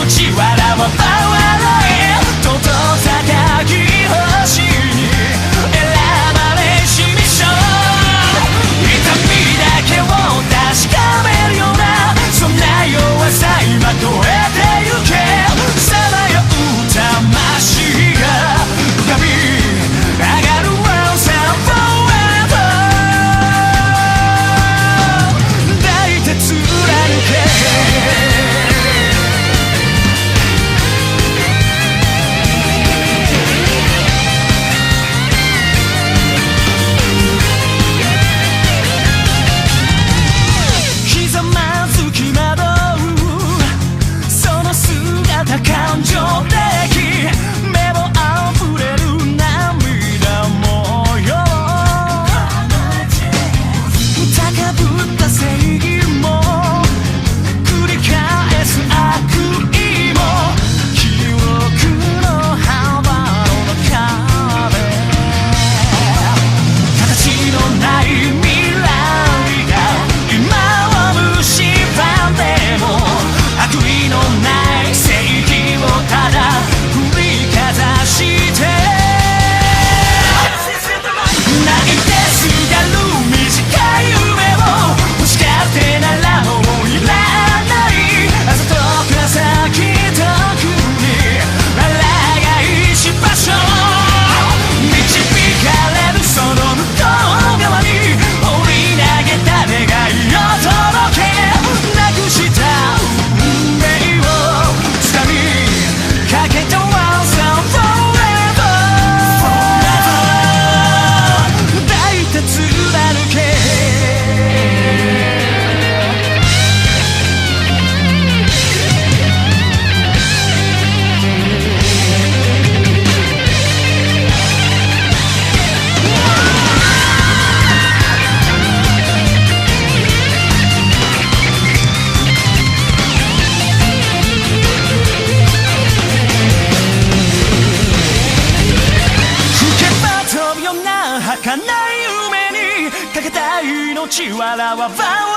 命笑わば笑えとと高き星に選ばれしミッション痛みだけを確かめるようなそんな弱さ今超えてゆけさまよう魂が浮かび上がる Once and forever 抱いて貫け感情的目も溢れる涙もよ高ぶった正義も繰り返す悪意も記憶の幅の中で形のない未来が今を蝕んでも悪意のない正義ただ振りかざして泣いてすがる短い夢を欲しがってならもういらない朝とか先遠くにあらがいし場所導かれるその向こう側に放り投げた願いを届けなくした運命を掴みかけた Once and forever 抱いて貫け儚い夢にかけた命笑わば